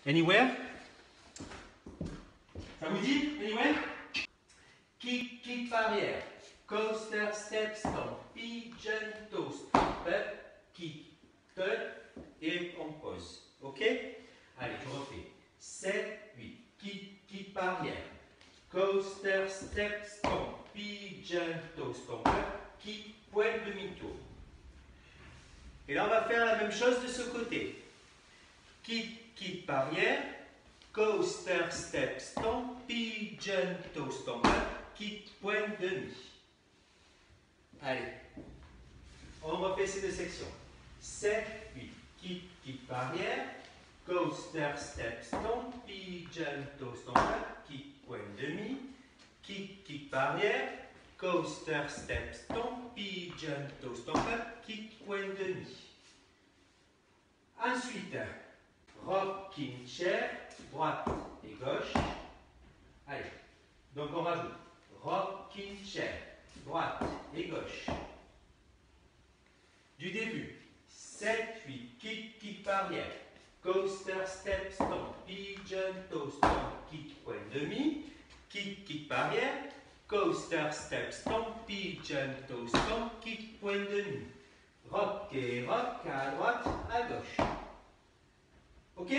Anywhere? Ça vous dit? Anywhere? Kick arrière. Coaster, step, stomp. Pigeon, toe, stomp, kick, turn et on pose. Ok? Allez, je refais. 7, 8. Kick arrière. Coaster, step, stomp. Pigeon, toe, stomp, kick, pointe, demi-tour. Et là, on va faire la même chose de ce côté. Kick arrière. Coaster, step, stomp, pigeon, toe, stomp, kick, pointe, demi. Allez, on refait ces deux sections. 7, 8, kick arrière, coaster, step, stomp, pigeon, toe, stomp, kick, pointe, demi, kick arrière, coaster, step, stomp, pigeon, toe, stomp, kick, pointe, demi. Ensuite, rocking chair, droite et gauche. Allez, donc on rajoute rocking chair, droite et gauche. Du début, 7, 8, kick arrière, coaster, step, stomp, pigeon, toe, stomp, kick, pointe, demi, kick arrière, coaster, step, stomp, pigeon, toe, stomp, kick, pointe, demi. Rock et rock à droite, à gauche. Ok?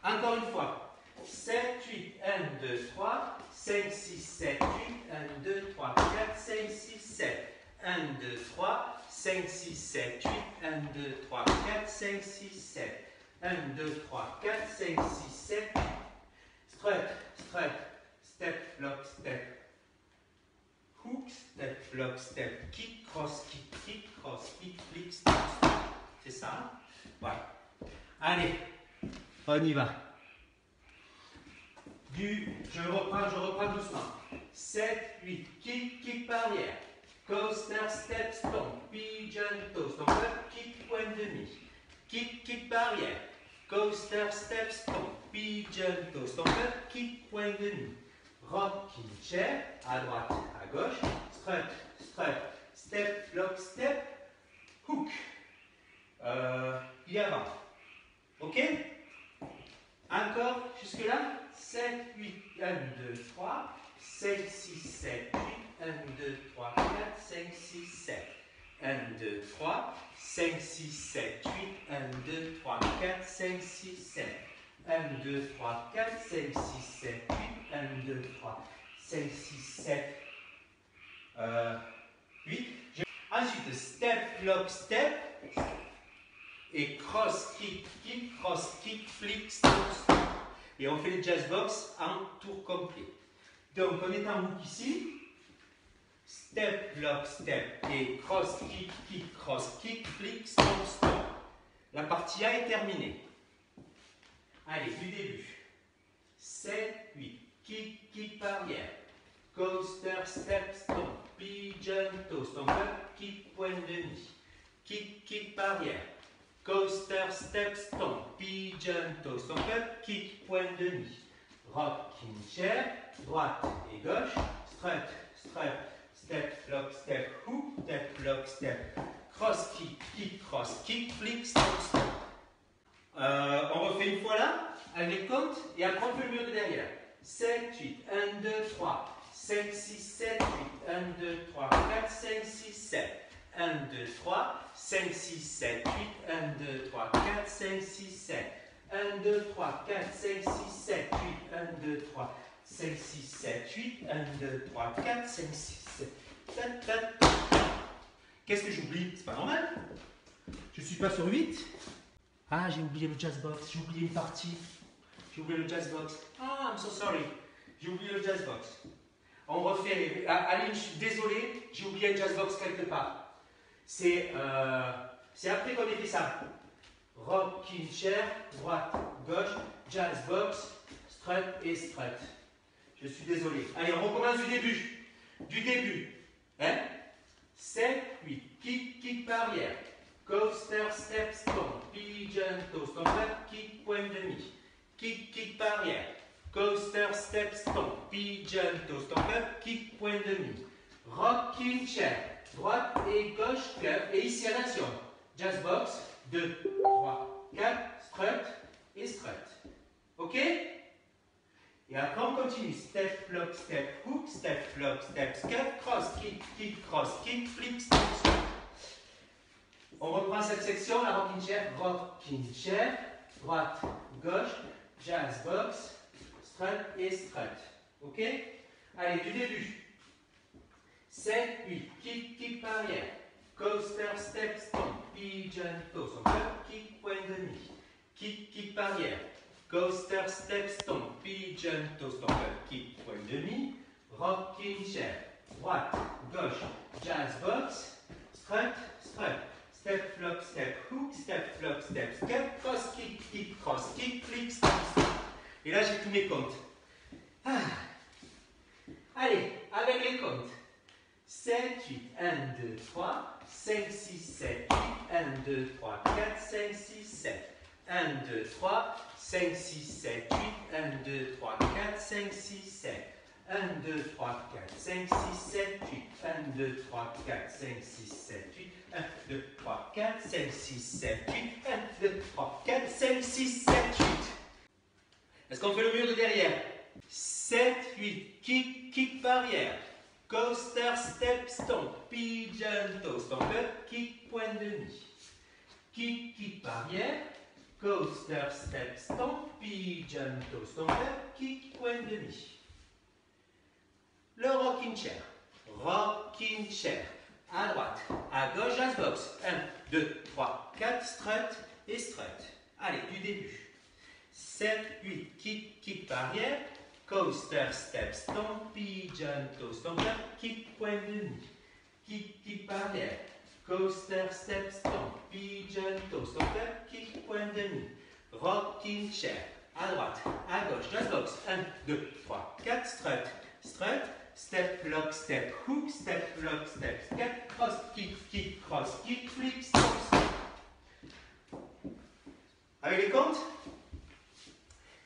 Encore une fois. 7, 8, 1, 2, 3, 5, 6, 7, 8, 1, 2, 3, 4, 5, 6, 7, 1, 2, 3, 5, 6, 7, 8, 1, 2, 3, 4, 5, 6, 7, 1, 2, 3, 4, 5, 6, 7, strut, step, lock, step, hook, step, lock, step, kick, cross, kick, flick, step, step. C'est ça, hein? Voilà. Allez, on y va. Je reprends doucement. 7, 8, kick arrière. Coaster, step, stomp, pigeon, toe, stomp, kick, pointe, demi. Kick arrière. Coaster, step, stomp, pigeon, toe, stomp, kick, pointe, demi. Rocking chair, à droite, à gauche. Strut, step, lock, step, hook. Il avant. Ok? Encore, jusque-là. 7, 8, 1, 2, 3, 5, 6, 7, 8, 1, 2, 3, 4, 5, 6, 7, 1, 2, 3, 5, 6, 7, 8, 1, 2, 3, 4, 5, 6, 7, 1, 2, 3, 4, 5, 6, 7, 8, 1, 2, 3, 5, 6, 7, 8. Ensuite, step, lock, step, et cross, kick, flick, stop, stop. Et on fait les jazz box en tour complet. Donc on est en hook ici. Step, lock, step et cross, kick, flick, stop, stop. La partie A est terminée. Allez, du début. 7, 8, kick arrière. Coaster, step, stomp, pigeon, toe, stomp, kick, pointe, demi. Kick arrière. Coaster, step, stomp, pigeon, toe, stomp, kick, pointe, demi. Rocking chair, droite et gauche. Strut, step, lock, step, hook, step, lock, step. Cross, kick, flick, stop, stop. On refait une fois là, avec les comptes, et après on fait le mur de derrière. 7, 8, 1, 2, 3, 5, 6, 7, 8, 1, 2, 3, 4, 5, 6, 7. 1, 2, 3, 5, 6, 7, 8, 1, 2, 3, 4, 5, 6, 7. 1, 2, 3, 4, 5, 6, 7, 8, 1, 2, 3, 5, 6, 7, 8, 1, 2, 3, 4, 5, 6, 7. Qu'est-ce que j'oublie? C'est pas normal. Je suis pas sur 8. Ah, j'ai oublié le jazz box, j'ai oublié une partie. J'ai oublié le jazz box. Ah, I'm so sorry. J'ai oublié le jazz box. On refait. Aline, je suis désolé, j'ai oublié le jazz box quelque part. C'est après qu'on ait fait ça. Rocking chair, droite, gauche, jazz box, strut et strut. Je suis désolé. Allez, on recommence du début. Du début. Hein? 7, 8, kick arrière. Coaster, step, stomp, pigeon, toe, stomp, kick, pointe, demi. Kick arrière. Coaster, step, stomp, pigeon, toe, stomp, kick, pointe, demi. Rocking chair. Droite et gauche, curve. Et ici, attention. Jazz box, 2, 3, 4, strut et strut. Ok? Et après on continue. Step, flop, step, hook, step, flop, step, step, cross, kick, cross, kick, flick, step, strut. On reprend cette section, la rocking chair, droite, gauche, jazz box, strut et strut. Ok? Allez, du début. 7, 8, kick arrière, coaster, step, stomp, pigeon toe, son club, kick, point demi, kick arrière, coaster, step, stomp, pigeon toe, son club, kick, point demi, rocking chair, droite, gauche, jazz box, strut, step, flop, step, hook, step, flop, step, step, cross, kick, flick, step, step. Et là, j'ai tous mes comptes. Ah. Allez, avec les comptes. 7, 8, 1, 2, 3, 5, 6, 7, 8, 1, 2, 3, 4, 5, 6, 7, 1, 2, 3, 5, 6, 7, 8, 1, 2, 3, 4, 5, 6, 7, 1, 2, 3, 4, 5, 6, 7, 8, 1, 2, 3, 4, 5, 6, 7, 8, 1, 2, 3, 4, 5, 6, 7, 8, 1, 2, 3, 4, 5, 6, 7, 8. Est-ce qu'on fait le mur de derrière? 7, 8, kick par arrière. Coaster, step, stomp, pigeon toe, stomper, kick, point demi. Kick par arrière. Coaster, step, stomp, pigeon toe, stomper, kick, point demi. Le rocking chair. Rocking chair. À droite, à gauche, jazz box. 1, 2, 3, 4, strut et strut. Allez, du début. 7, 8, kick par arrière. Coaster, step, stomp, pigeon toe, stomper, kick, point demi. Kick par arrière. Coaster, step, stomp, pigeon toe, stomper, kick, point demi. Rocking chair. À droite, à gauche, jazz box. 1, 2, 3, 4, strut, step, lock, step, hook, step, lock, step, step, cross, kick, flick, stop. Avec les comptes?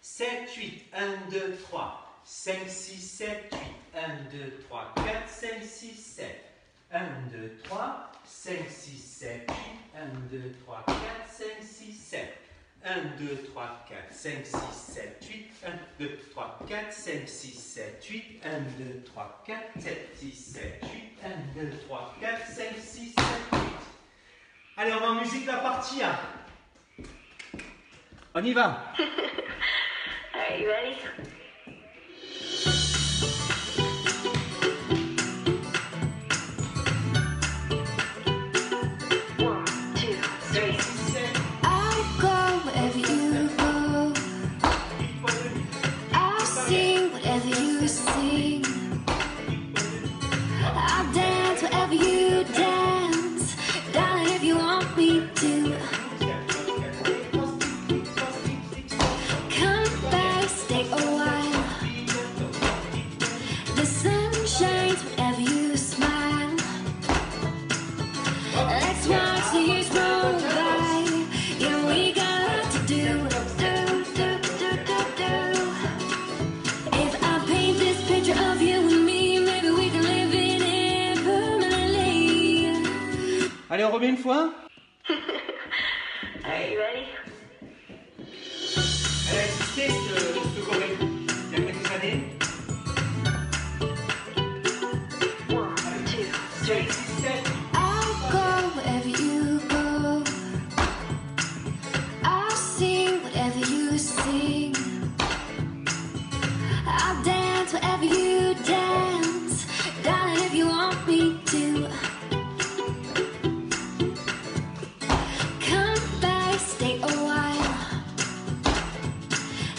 7, 8, 1, 2, 3, 5, 6, 7, 8, 1, 2, 3, 4, 5, 6, 7, 1, 2, 3, 5, 6, 7, 8, 1, 2, 3, 4, 5, 6, 7, 1, 2, 3, 4, 5, 6, 7, 8, 1, 2, 3, 4, 5, 6, 7, 8, 1, 2, 3, 4, 7, 6, 7, 8, 1, 2, 3, 4, 5, 6, 7, 8. Allez, on va en musique la partie A. On y va. Are you ready? One, two, three. I'll go wherever you go. I'll sing whatever you sing. I'll dance wherever you dance. Darling, if you want me to. Come back, stay a while. The sun shines whenever you smile. Let's watch the years roll by. Yeah, we got a lot to do. If I paint this picture of you and me, maybe we can live in it permanently. Allez, on remet une fois. Are you ready? Elle a existé, ce choré, il y a quelques années. One, two, three. 6, 7. I'll go wherever you go. I'll sing whatever you sing. I'll dance wherever you dance. Darling, if you want me to. Come back, stay a while.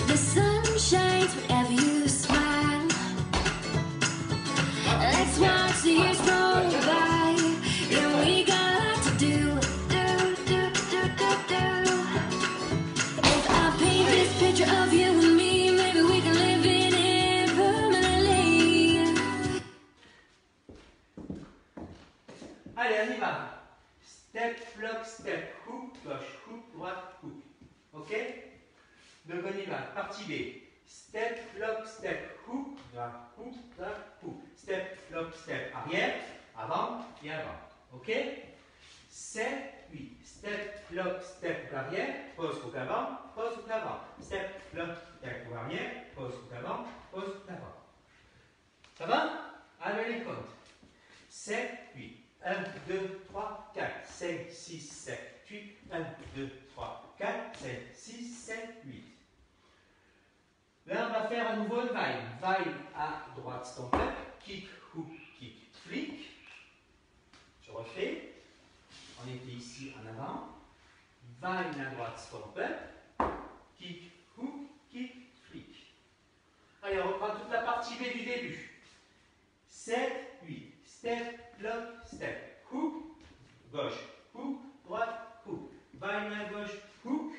The sun shines whenever you smile. Let's watch the years roll by. Yeah, we got a lot to do. If I paint this picture of you and me, maybe we can live in it permanently. Allez, on y va. Step, flop, step, hook, gauche, hook, droite, hook. Ok? Donc on y va. Partie B. Step, flop, step, hook, droite, hook. Step, flop, step, arrière, avant et avant. Ok? 7, 8. Step, flop, step, arrière, pose hook avant, pose hook avant. Step, flop, step, arrière, pose hook avant, pose hook avant. Ça va? Allez les comptes. 7, 8. 1, 2, 3, 4, 5, 6, 7, 8. 1, 2, 3, 4, 5, 6, 7, 8. Là, on va faire à nouveau le while. While à droite, stomp up. Kick, hook, kick, flick. Je refais. On était ici en avant. While à droite, stomp up. Kick, hook, kick, flick. Allez, on reprend toute la partie B du début. 7, 8. Step, flop, step. Hook, gauche, hook, droite, hook. While à gauche, hook,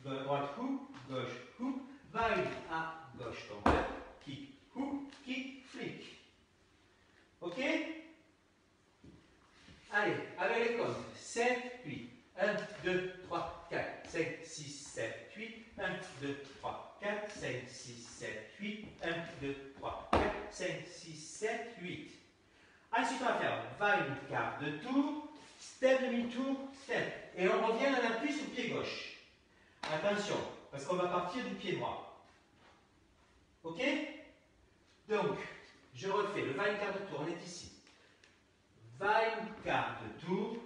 droite, hook, gauche, hook. While à gauche, stomp up. Kick, hook, kick, flick. Ok? Allez, avec les comptes. 7, 8. 1, 2, 3, 4, 5, 6, 7, 8. 1, 2, 3, 4, 5, 6, 7, 8. 1, 2, 3, 4, 5, 6, 7, 8. Ensuite, on va faire while quart de tour, step demi-tour, step. Et on revient, on appuie sur le pied gauche. Attention, parce qu'on va partir du pied droit. Ok? Donc, je refais le while quart de tour, on est ici. While quart de tour,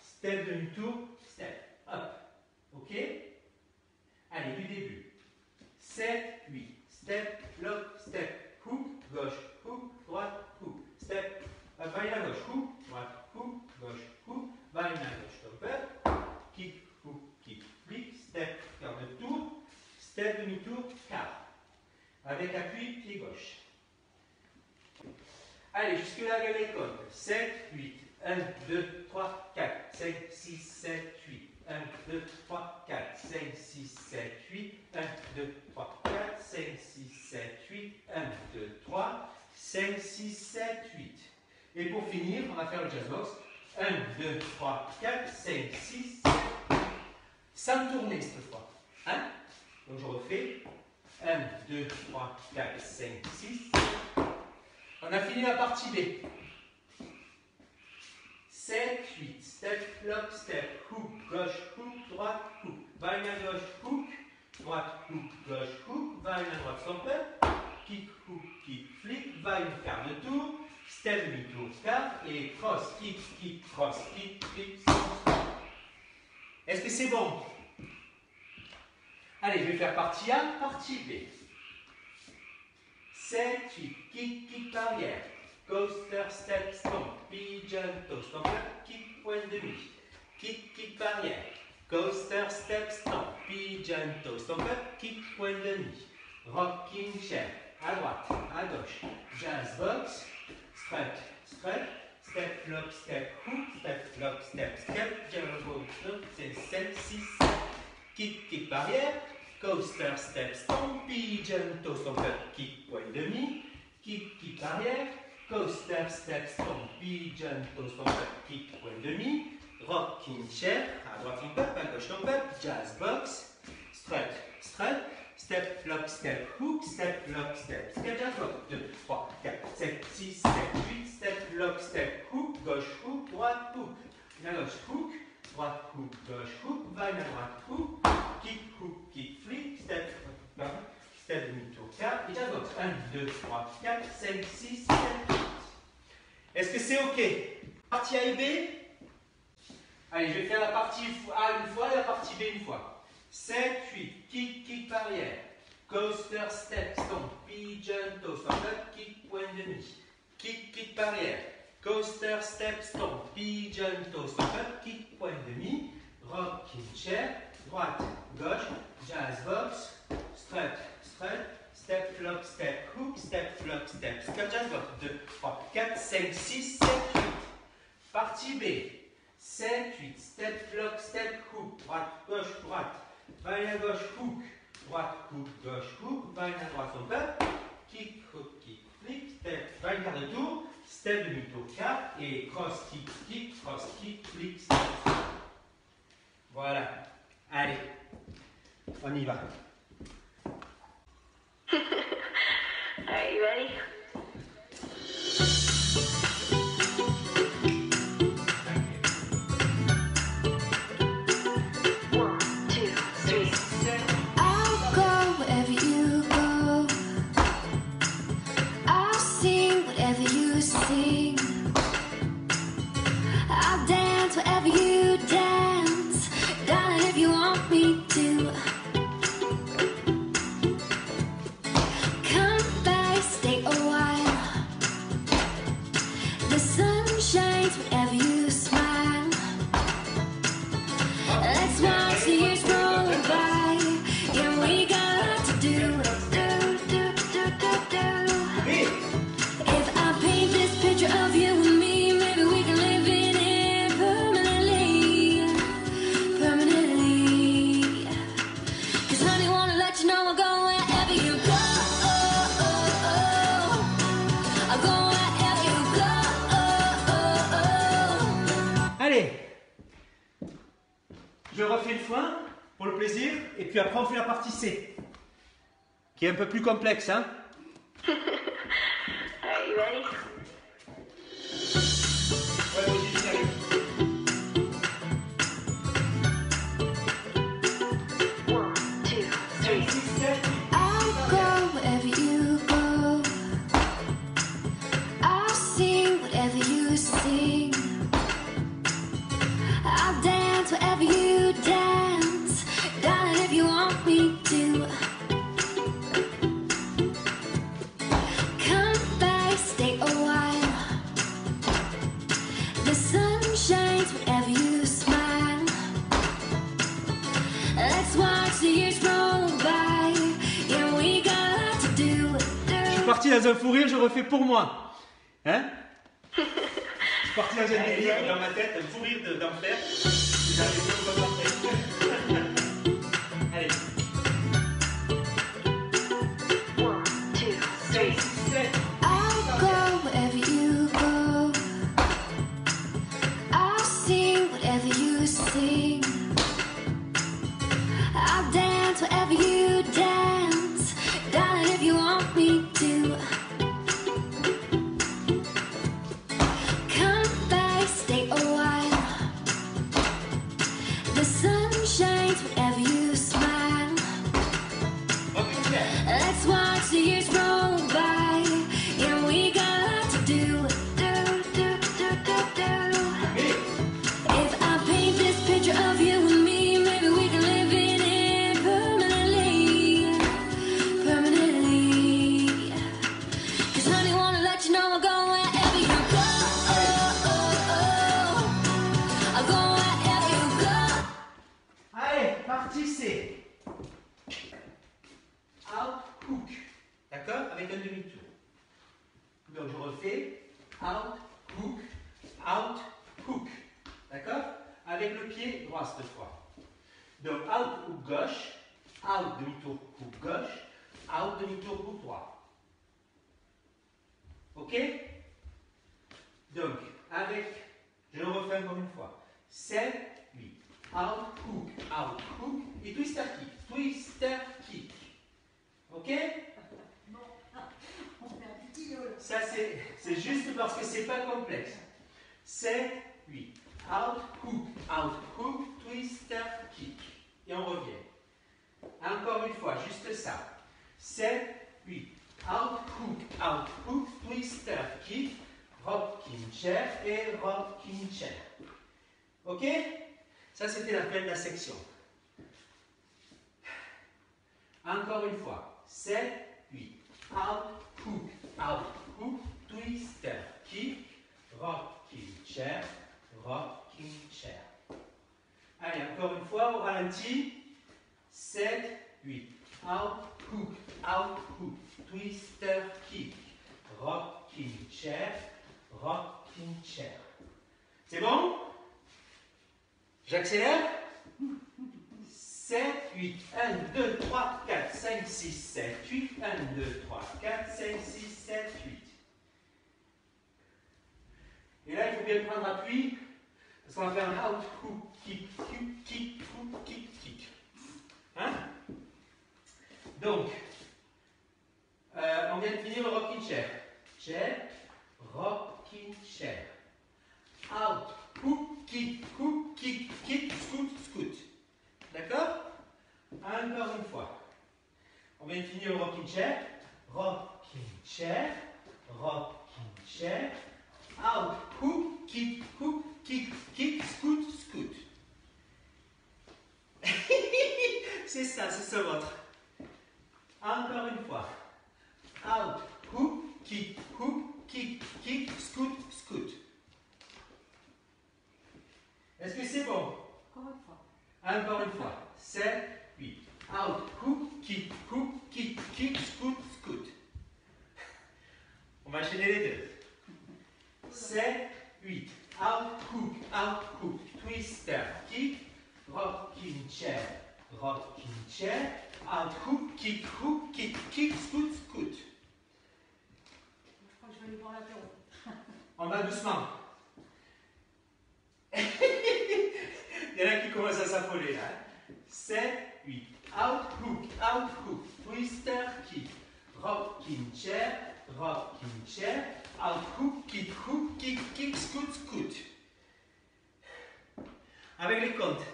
step demi-tour, step. Hop. Ok? Allez, du début. 7, 8. Step, flop, step. Hook, gauche, hook, droite, hook. Step, while à gauche, hook, droite, hook, gauche, hook. While à gauche, stop up. Kick, hook, kick, flick. Step, quart de tour. Step, demi-tour, quart. Avec appui, pied gauche. Allez, jusque-là, avec les comptes. 7, 8. 1, 2, 3, 4, 5, 6, 7, 8. 1, 2, 3, 4, 5, 6, 7, 8. 1, 2, 3, 4, 5, 6, 7, 8. 1, 2, 3, 5, 6, 7, 8. Et pour finir, on va faire le jazz box. 1, 2, 3, 4, 5, 6, 7, 8. Sans tourner cette fois. Hein? Donc je refais. 1, 2, 3, 4, 5, 6, 7. On a fini la partie B. 7, 8. Step, flop, step. Hook, gauche, hook, droite, hook. While à gauche, hook. Droite, hook, gauche, hook. While à droite, stomp up. Kick, hook, kick, flick. While quart de tour. Step, demi-tour, quart. Et cross, kick, cross, kick, flick, stomp. Est-ce que c'est bon? Allez, je vais faire partie A, partie B. 7, 8. Kick, arrière. Coaster, step, stomp. Pigeon, toe, stomp up. Kick, point demi. Kick, arrière. Coaster, step, stomp. Pigeon, toe, stomp up. Kick, point demi. Rocking chair. À droite, à gauche. Jazz box. Strut, step, flop, step, hook. Step, flop, step, jazz box. C'est 7, 6, 7. Kick, arrière. Coaster, step, stomp. Pigeon, toe, stomp up. Kick, point demi. Kick, arrière. Coaster, step, stomp. Pigeon, toe, stomp up. Kick, point demi. Rocking chair. À droite, stomp up. À gauche, stomp up. Jazz box. Strut. Step, flop, step, hook. Step, flop, step, jazz box. 2, 3, 4, 5, 6, 7, 8. Step, flop, step, hook. Gauche, hook. Droite, hook. À gauche, hook. Droite, hook. Gauche, hook. While à droite, hook. Kick, flick. Step, demi-tour, quart. Et jazz box. 1, 2, 3, 4, 5, 6, 7, 8. Est-ce que c'est OK? Partie A et B? Allez, je vais faire la partie A une fois et la partie B une fois. 7, 8. Kick, arrière. Coaster, step, stomp. Pigeon, toe, stomp up. Kick, point demi. Kick, arrière. Coaster, step, stomp. Pigeon, toe, stomp up. Kick, point demi. Rocking chair. Droite, gauche. Jazz box. Strut. Step, flop, step, hook. Step, flop, step, jazz box. 2, 3, 4, 5, 6, 7, 8. Partie B. 7, 8. Step, flop, step, hook. Droite, gauche, droite. While à gauche, hook. Droite, hook, gauche, hook. While à droite, stomp up. Kick, hook, kick, flick. Step, while quart de tour. Step, demi-tour, quart. Et cross, kick, cross, kick, flick, step. Voilà. Allez. On y va. Alright, you ready? pour le plaisir, et puis après on fait la partie C, qui est un peu plus complexe, hein. Alright, you ready? Ouais, moi, j'y vais. One, two, three. 6, 7, 8. I'll go wherever you go. I'll sing whatever you sing. I'll dance wherever you dance. Darling, if you want me to. Come by, stay a while. The sun shines whenever you smile. Let's watch the years roll by. Yeah, we got a lot to do. Je suis parti dans un fou rire, je refais pour moi. Hein? Je suis parti dans un délire dans ma tête, un fou rire d'enfer. J'arrive pas à partir. Allez. One, two, 6, three. 7. I'll go wherever you go. I'll sing whatever you sing. I'll dance wherever you dance. Darling, if you want me to. Come by, stay a while. The sun shines whenever you smile. Let's watch the years roll by. Yeah, we got a lot to do. If I paint this picture of you and me, maybe we can live in it permanently. Permanently. 'Cause honey, wanna let you know I'll go wherever you go. I'll go wherever you go. Allez, partie C. Out, hook. D'accord? Avec un demi-tour. Donc je refais. Out, hook. D'accord? Avec le pied droit cette fois. Donc out, hook gauche. Out, demi-tour, hook gauche. Out, demi-tour, hook droit. Ok? Donc, avec, je le refais encore une fois. 7, 8. Out, hook, et twister kick. Ok? Ça c'est juste parce que c'est pas complexe. 7, 8. Out, hook, twister kick. Et on revient. Encore une fois, juste ça. 7, 8. Out, hook, twister kick, rocking chair et rocking chair. Ok? Ça, c'était la fin de la section. Encore une fois. 7, 8. Out, hook, twister, kick, rocking chair, rocking chair. Allez, encore une fois, au ralenti. 7, 8. Out, hook, twister, kick, rocking chair, rocking chair. C'est bon? J'accélère. 7, 8, 1, 2, 3, 4, 5, 6, 7, 8, 1, 2, 3, 4, 5, 6, 7, 8. Et là, il faut bien prendre appui, parce qu'on va faire un out, hook, kick, kick. Hein? Donc, on vient de finir le rocking chair. Chair, rocking chair. Out, hook, kick, scoot. D'accord? Encore une fois. On vient de finir le rocking chair. Out, hook, kick, scoot. C'est ça, c'est ce vôtre. Encore une fois. Out, hook, kick, scoot. Est-ce que c'est bon? Encore une fois. 7, 8. Out, hook, kick, scoot. On va enchaîner les deux. 7, 8. Out, hook, twister, kick, rocking chair. Out, hook, kick, scoot. Je crois que je vais aller boire l'apéro. On va doucement. Il y en a qui commencent à s'affoler là. 7, 8. Out, hook, twister, kick, rocking chair, out, hook, kick, scoot. Avec les comptes.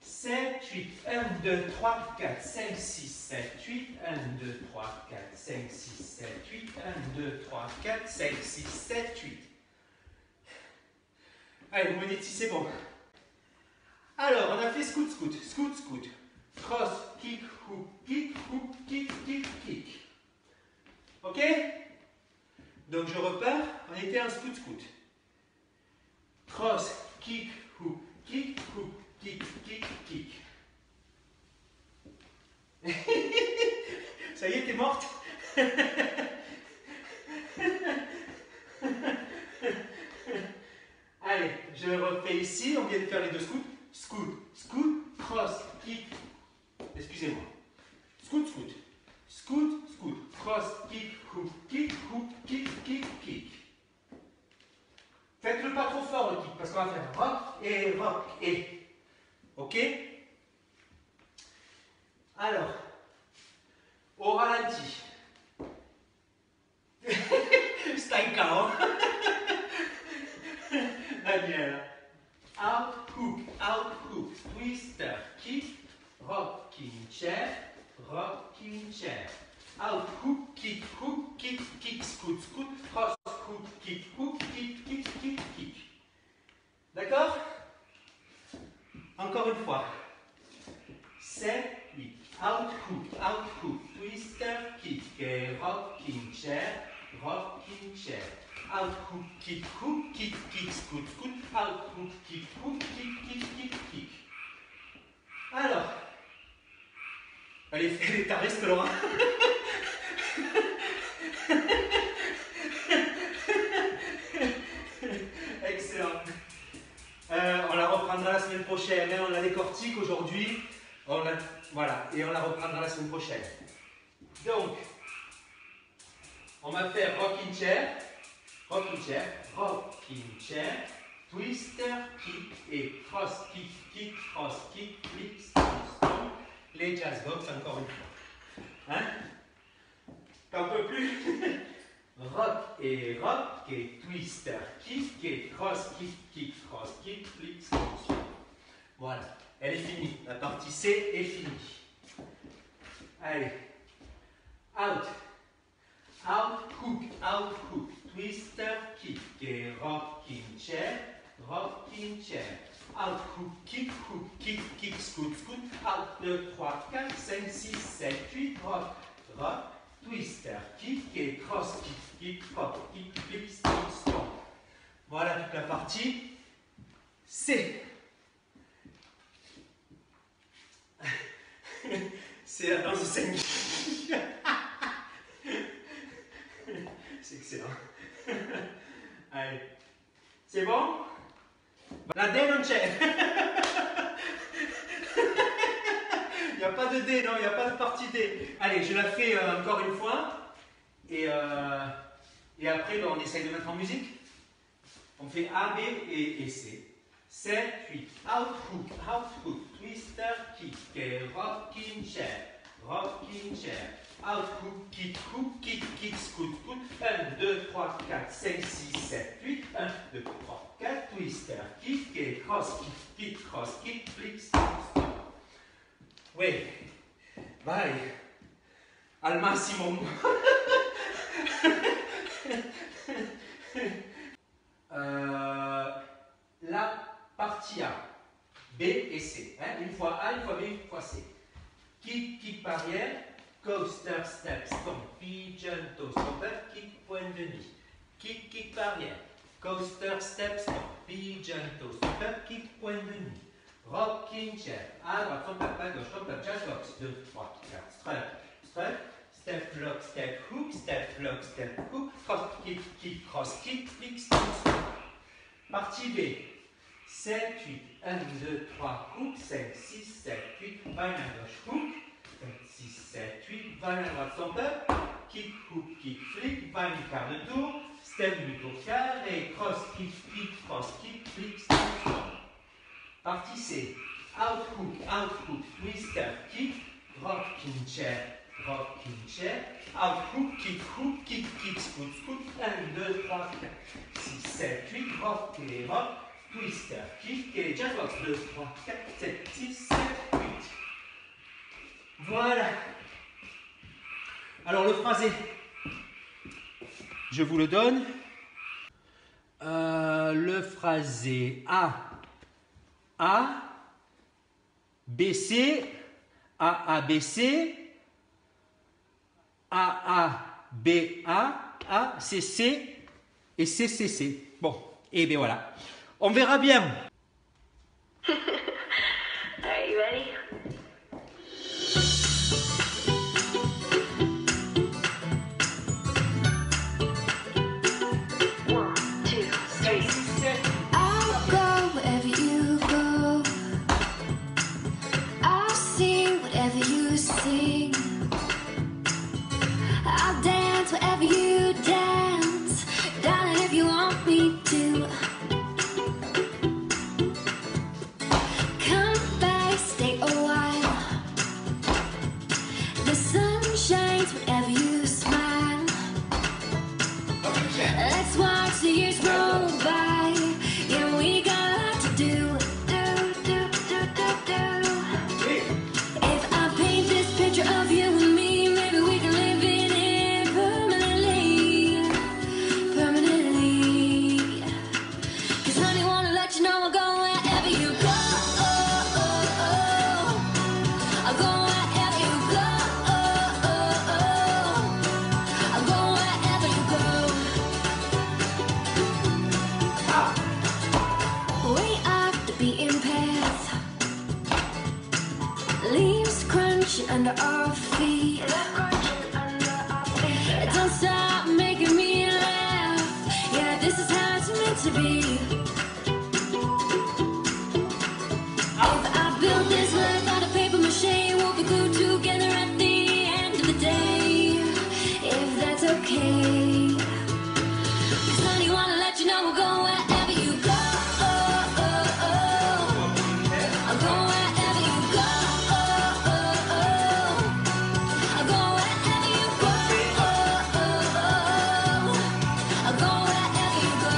7, 8, 1, 2, 3, 4, 5, 6, 7, 8, 1, 2, 3, 4, 5, 6, 7, 8, 1, 2, 3, 4, 5, 6, 7, 8. Allez, vous me dites si c'est bon. Alors, on a fait scoot. Cross, kick, hook, kick. Ok? Donc je repars, on était en scoot. Cross, kick, hook, kick. Ça y est, t'es morte? Allez, je refais ici, on vient de faire les deux scoots. Scoot, cross, kick. Excusez-moi. Scoot, cross, kick, hook, kick. Faites-le pas trop fort le kick, parce qu'on va faire rock et. Ok? Alors, au ralenti. C'est un chaos. Daniel. Out, hook, twister, kick, rocking chair. Out, hook, kick, scoot, cross, hook, kick. D'accord? Encore une fois. 7, 8. Out, hook, twister, kick, et rocking chair. Out, hook, kick, scoot, out, hook, kick. Alors, allez, t'as reste loin. Excellent. On la reprendra la semaine prochaine. On la décortique aujourd'hui. Voilà, et on la reprendra la semaine prochaine. Donc, on va faire rocking chair, twister, kick et cross kick, flick, stomp. Les jazz box encore une fois. Hein? T'en peux plus? Rock et twister, kick et cross kick, flick, stomp. Voilà, elle est finie. La partie C est finie. Allez. Out, hook, twister, kick et rocking chair. Out, hook, kick, scoot, out, 2, 3, 4, 5, 6, 7, 8, rock, twister, kick et cross kick, flick, stomp. Voilà toute la partie C. C'est la danse de 5 C'est excellent. Allez. C'est bon? La D non c'è. Il n'y a pas de D, non, il n'y a pas de partie D. Allez, je la fais encore une fois. Et après, on essaye de mettre en musique. On fait A, B et C. 7, 8. Out, hook, twister, kick et rocking chair. Out, hook, kick, scoot. 1, 2, 3, 4, 5, 6, 7, 8. 1, 2, 3, 4, twister, kick et cross kick, flick, stomp. Oui, vai, al massimo. La partie A, B et C. Hein? Une fois A, une fois B, une fois C. Kick par arrière, coaster, step, stomp, pigeon, toe, stopper, kick, point de nid. Kick par arrière, coaster, step, stomp, pigeon, toe, stopper, kick, point de nid. Rocking chair, à droite, stopper, à gauche, stopper, jazz box, 2, 3, 4, strut, step, lock, step, hook, cross kick, flick, stomp. Partie B. 7, 8, 1, 2, 3, hook, 5, 6, 7, 8, va à gauche, hook, 5, 6, 7, 8, va à droite, stopper, kick, hook, kick, flick, va une quart de tour, step, demi-quart et cross kick, flick, stomp. Partie C. out hook, twister, kick, rocking chair, out hook, kick, scoot, 1, 2, 3, 4, 6, 7, 8, rock et rock, twister, kick et jazz box, 2, 3, 4, 7, 6, 7, 8. Voilà. Alors le phrasé, je vous le donne. Le phrasé A, B, C, A, B, C, A, B, A, C, C et C, C, C. Bon, et bien voilà. On verra bien. Are you ready? One, two, three. I'll go wherever you go. I'll sing whatever you sing. I'll dance wherever you dance. Darling, if you want me to. Come by, stay a while. The sun shines whenever you smile. Let's watch the years roll by. Yeah, we got a lot to do. If I paint this picture of you and me, maybe we can live in it permanently. 'Cause honey, wanna let you know I'll go wherever you go. I'll go wherever you go. I'll go wherever you go. Way off the beaten path. Leaves crunching under our feet. Don't stop making me laugh. Yeah, this is how it's meant to be. If I build this life out of paper mache, we'll be glued together at the end of the day. If that's okay. 'Cause honey, wanna let you know we'll go wherever you go. I'll go wherever you go. I'll go wherever you go. I'll go wherever you go.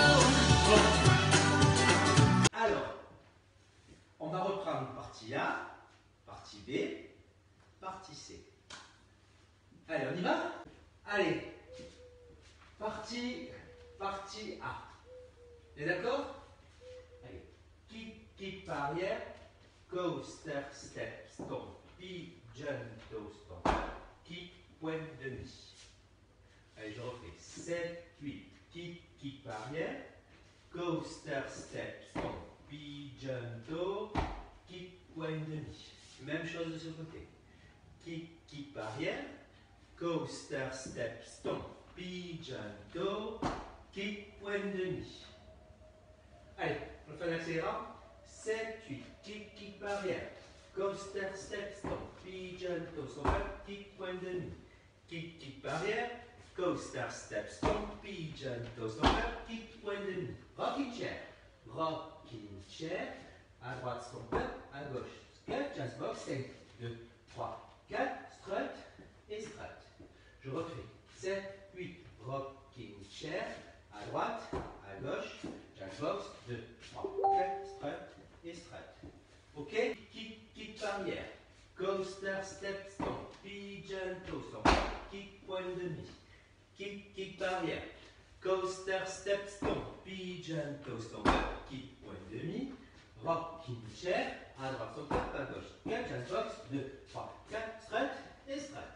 Alors, on va reprendre partie A, partie B, partie C. Allez, on y va? Allez, partie A. Vous êtes d'accord? Allez, kick par arrière, coaster, step, stomp, pigeon, toe, stomp, kick, pointe demi. Allez, je refais 7, 8, kick par arrière, coaster, step, stomp, pigeon, toe, kick, pointe demi. Même chose de ce côté. Kick par arrière, coaster, step, stomp, pigeon, toe, kick, pointe demi. Allez, on fait un accélérant. 7, 8, kick par arrière, coaster, step, stomp, pigeon, toe, stomp, kick, pointe demi. Kick par arrière, coaster, step, stomp, pigeon, toe, stomp, kick, pointe demi. Rocking chair, à droite, stomp, à gauche, strut, jazz box, 5, 2, 3, 4, strut et strut. Je refais 7, 8, rocking chair, à droite, à gauche, jazz box, 2, 3, 4, strut et strut. Ok? Kick par arrière, coaster, step, stomp, pigeon, toe, stomp, kick, pointe demi. Kick par arrière, coaster, step, stomp, pigeon, toe, stomp, kick, pointe demi. Rocking chair, à droite, stomp, à gauche, 4, jazz box, 2, 3, 4, strut et strut.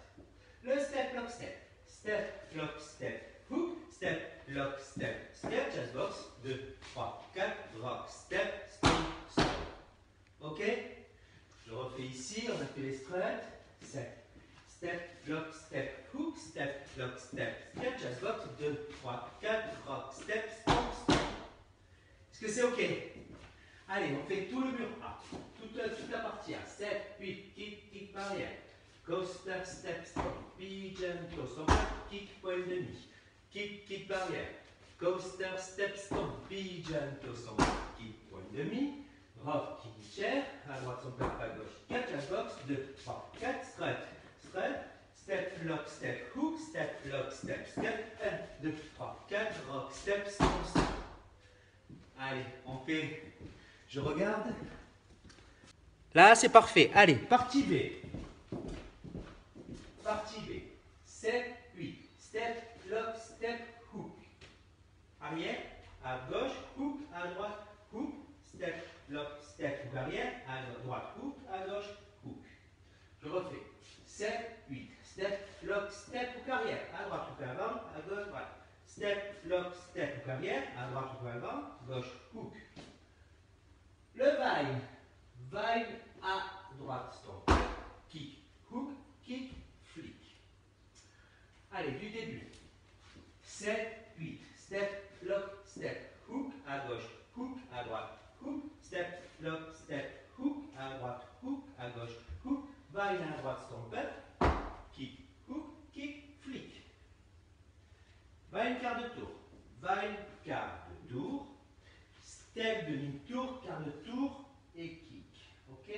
Le step, lock, step. Step, lock, step, hook, step, lock, step, jazz box, 2, 3, 4, rock, step, stomp, stomp. Ok? Je refais ici, on a fait les struts. Step, lock, step, hook, step, lock, step, jazz box, 2, 3, 4, rock, step, stomp, stomp. Est-ce que c'est ok? Allez, on fait tout le mur A, toute la partie A. 7, 8, kick par arrière. Coaster, step, stomp, pigeon, toe, stomp, kick, pointe demi. Kick par arrière. Coaster, step, stomp, pigeon, toe, stomp, kick, pointe demi. rocking chair, à droite son pep, à gauche 4, jazz box, 2, 3, 4, strut, strut, step, lock, step, hook, step, lock, step, step, 1, 2, 3, 4, rock, step, step, step. Allez, on fait, je regarde. Là, c'est parfait. Allez, partie B. Partie B. 7, 8. Step, lock, step, hook. Arrière, à gauche, hook, à droite, hook. Step, lock, step, hook arrière, à droite, hook, à gauche, hook. Je refais. 7, 8. Step, lock, step, hook arrière, à droite, hook avant, à gauche, droite. Step, lock, step, hook arrière, à droite, hook avant, gauche, hook. Le vine. Vine à droite, stop. Kick, hook, kick, flick. Allez, du début. 7, 8. Step, lock, step, hook, à gauche, hook, à droite, hook, step, lock, step, hook, à droite, hook, à gauche, hook, vine à droite, stomp up, kick, hook, kick, flick. Vine quart de tour, vine quart de tour, step demi-tour, quart de tour et kick. Ok?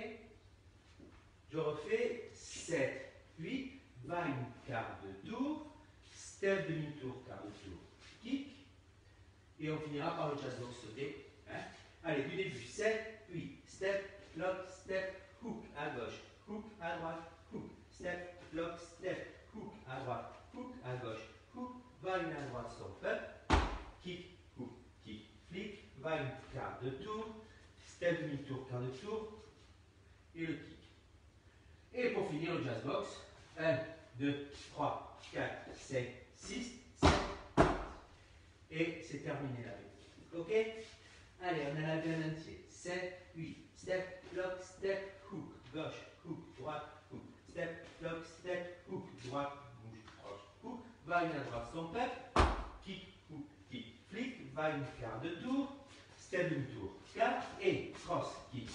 Je refais 7, 8, vine quart de tour, step demi-tour, quart de tour, kick. Et on finira par le jazz box sauté. Hein? Allez, du début. 7, 8, step, lock, step, hook à gauche, hook à droite, hook, step, lock, step, hook à droite, hook à gauche, hook, vine à droite, stop up, kick, hook, kick, flick, vine quart de tour, step demi-tour, quart de tour, et le kick. Et pour finir le jazz box, 1, 2, 3, 4, 5, 6, 7, 8. Et c'est terminé la vie. Ok? Allez, on a la vie en entier. 7, 8. Step, lock, step, hook. Gauche, hook, droite, hook. Step, lock, step, hook. Droite, bouge, proche, hook. Vine à droite, stomp up. Kick, hook, kick, flick. Vine, quart de tour. Step demi-tour, 4. Et cross, kick,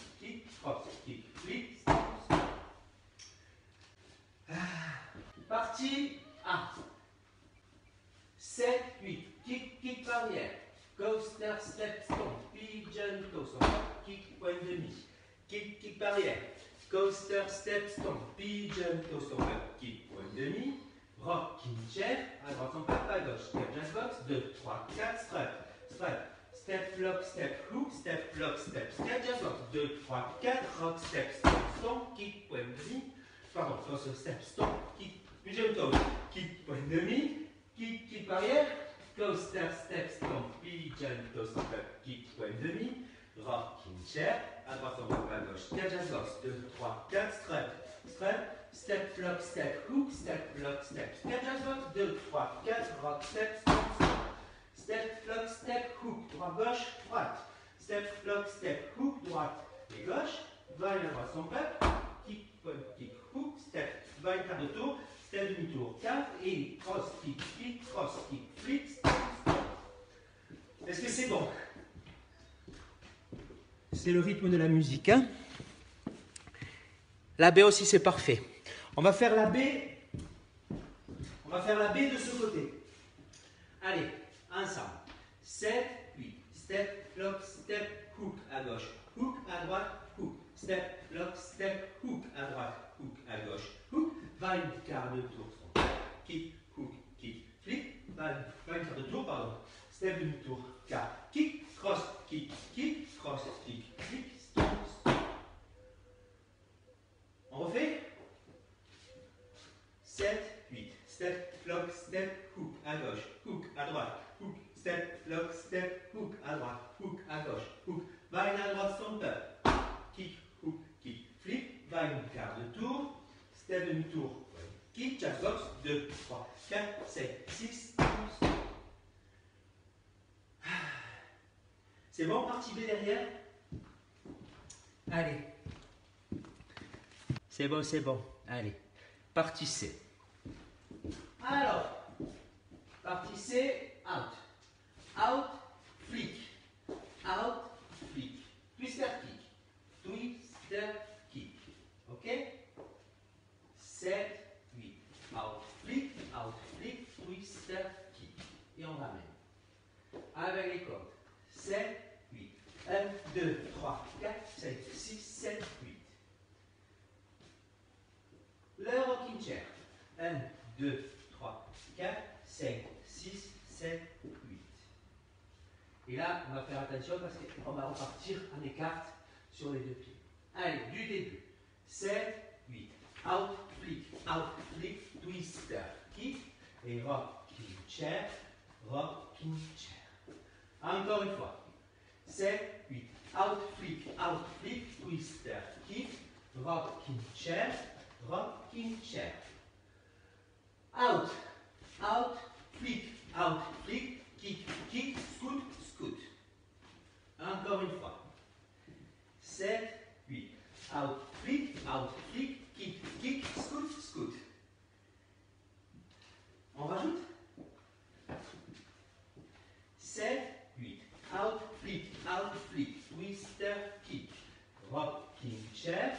cross, kick, flick, step, stop. Partie A. 7, 8. Kick, kick barrière. Coaster, step, stomp. Pigeon, toe, stomp. Kick, point demi. Kick, kick barrière. Coaster, step, stomp. Pigeon, toe, stomp. Kick, point demi. Rocking chair. À droite, on part à gauche. Step, jazz box. 2, 3, 4. Strut. Strut. Step, lock, step, hook. Step, lock, step, step, jazz box. 2, 3, 4. Rock, step, step, stomp. Kick, point demi. Pardon, coaster, step, stomp. Kick, pigeon, toe. Kick, point demi. Kick, kick barrière, coaster, step, stomp, pigeon, toe, stomp, kick, point demi, rocking chair, à droite, on va à gauche, 4 jazz box, 2, 3, 4, strut, strut, step, lock, step, hook, step, lock, step, 4 jazz box, 2, 3, 4, rock, step, stomp, stomp, step, lock, step, hook, droite, gauche, droite, step, lock, step, hook, droite et gauche, vine à droite, stomp, kick, point, kick, hook, step, vine quart de tour, step demi-tour 4 et cross, kick, flick, stop, stop. Est-ce que c'est bon? C'est le rythme de la musique. Hein? La B aussi, c'est parfait. On va faire la B. On va faire la B de ce côté. Allez, ensemble. 7, 8. Step, lock, step, hook à gauche. Hook à droite, hook. Step, lock, step, hook à droite. Hook à gauche, hook. Vine quart de tour. Kick, hook, kick, flick. Vine quart de tour, pardon. Step demi-tour, quart. Kick, cross, kick, cross, kick, flick, stop, stop. On refait 7, 8. Step, lock, step, hook à gauche. Hook à droite. Hook, step, lock, step, hook à droite. Hook à gauche. Hook, vine à droite, stomp up. Kick, hook, kick, flick. Vine quart de tour. Step demi-tour. Kick, jazz box, 2, 3, 4, 5, 6, 12. C'est bon, partie B derrière? Allez. C'est bon, c'est bon. Allez. Partie C. Alors, partie C, out. Out, flick. Out, flick. Twister kick. Twister kick. Ok? 7, 8. Out, flick, twister kick. Et on ramène. Avec les cordes. 7, 8. 1, 2, 3, 4, 5, chair. 1, 2, 3, 4, 5, 6, 7, 8. Et là, on va faire attention parce qu'on va repartir en écarte sur les deux pieds. Allez, du début. 7, 8. Out, flick, twister, kick. Et rocking chair, Encore une fois. 7, 8. Out, flick, twister, kick. Rocking chair, Out, flick, kick, scoot. Encore une fois. 7, 8. Out, flick, kick, scoot. On rajoute 7, 8. Out, flick, twister, kick. Rocking chair,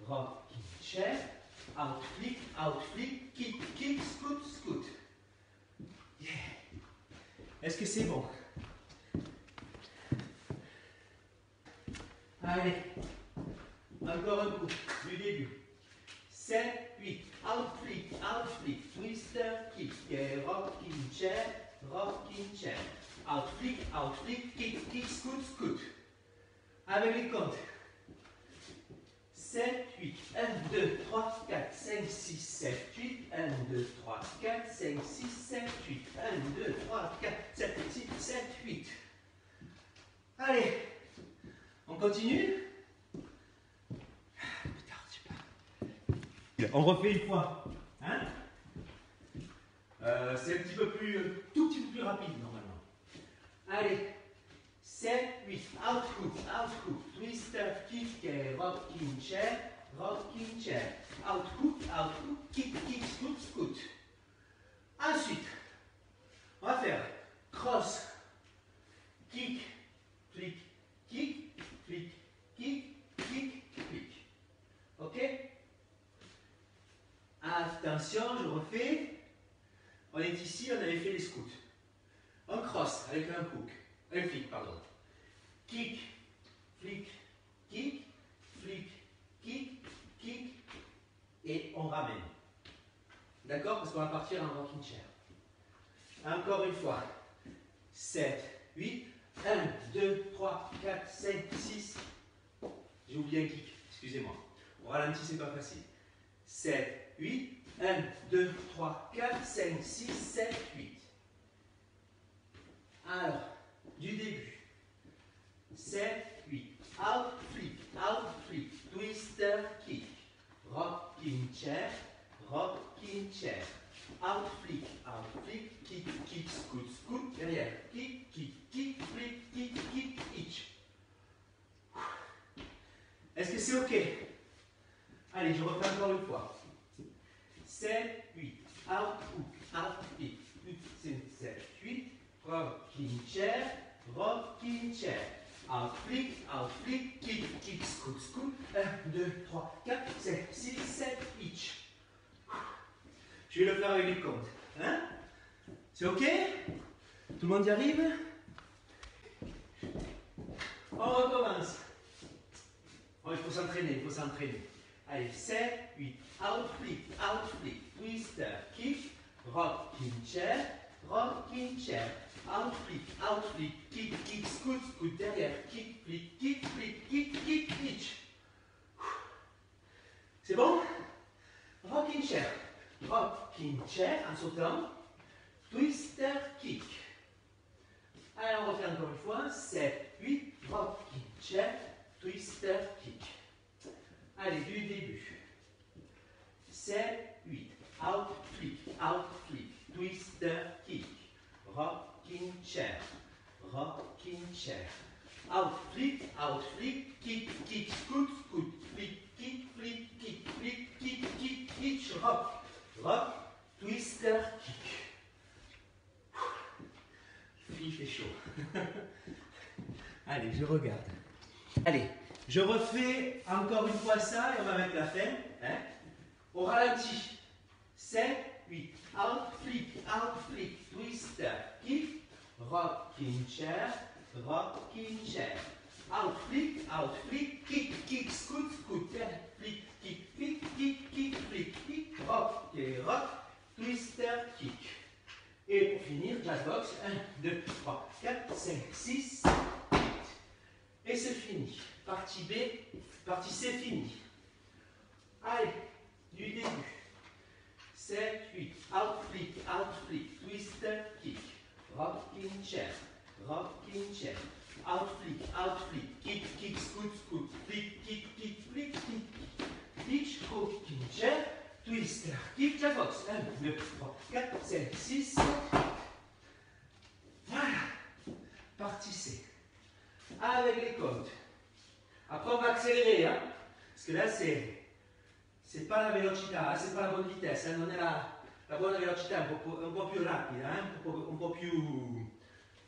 Out, flick, kick, scoot. Yeah. Est-ce que c'est bon? Allez, encore un coup, du début. 7, 8, out, flick, twister, kick, et rocking chair, Out, flick, kick, scoot. Avec les comptes. 7, 8, 1, 2, 3, 4, 5, 6, 7, 8, 1, 2, 3, 4, 5, 6, 7, 8, 1, 2, 3, 4, 7, 6, 7, 8. Allez, on continue. On refait une fois. Hein? C'est un petit peu plus, tout petit peu plus rapide normalement. Allez, 7, 8, out hook, twister, kick, rocking chair, out hook, kick, scoot. Ensuite, on va faire cross, kick, flick, kick, flick. Ok? Attention, je refais. On est ici, on avait fait les scouts. On cross avec un hook, un flick, pardon. Kick, flick, kick, et on ramène. D'accord? Parce qu'on va partir en rocking chair. Encore une fois. 7, 8, 1, 2, 3, 4, 5, 6. J'ai oublié un kick, excusez-moi. On ralentit, c'est pas facile. 7, 8, 1, 2, 3, 4, 5, 6, 7, 8. Alors, du début. 7, 8. Out, flick, twister, kick. Rocking chair. Out, flick, kick, scoot. Derrière. Kick, flick, hitch. Est-ce que c'est OK? Allez, je refais encore une fois. 7, 8. Out, flick. 7, 8. Rocking chair. Out, flick, kick, scoot. 1, 2, 3, 4, 5, 6, 7, hitch. Je vais le faire avec les comptes. Hein? C'est OK? Tout le monde y arrive? On recommence. Oh, il faut s'entraîner, Allez, 7, 8. Out, flick, twister, kick, rocking chair. Out, flick, kick, scoot, derrière, kick, flick, hitch. C'est bon? Rocking chair en sautant, twister, kick. Allez, on refait encore une fois, 7, 8, rocking chair, twister, kick. Allez, du début. 7, 8, out, flick, twister, kick. Rocking chair. Out, flick, kick, scoot, flick, kick, hitch, rock, twister, kick. Il fait chaud. Allez, je regarde. Allez, je refais encore une fois ça et on va mettre la fin. Hein? Au ralenti. 7, 8. Out, flick, twister, kick. Rocking chair. Out, flick, kick, scoot, flick, kick, rock, partie, c'est fini. Allez, du début. 7, 8, out, flick, twist, kick, rocking chair, out, flick, kick, scoot, flick, kick, pitch, rocking chair, twister, kick, la box. 1, 2, 3, 4, 5, 6, 7, 8. Voilà, partie C. Avec les comptes. Après, on va accélérer, hein, parce que là, c'est pas la velocità, c'est pas la bonne vitesse, non è la buona velocità, un po' più rapida, un po' più,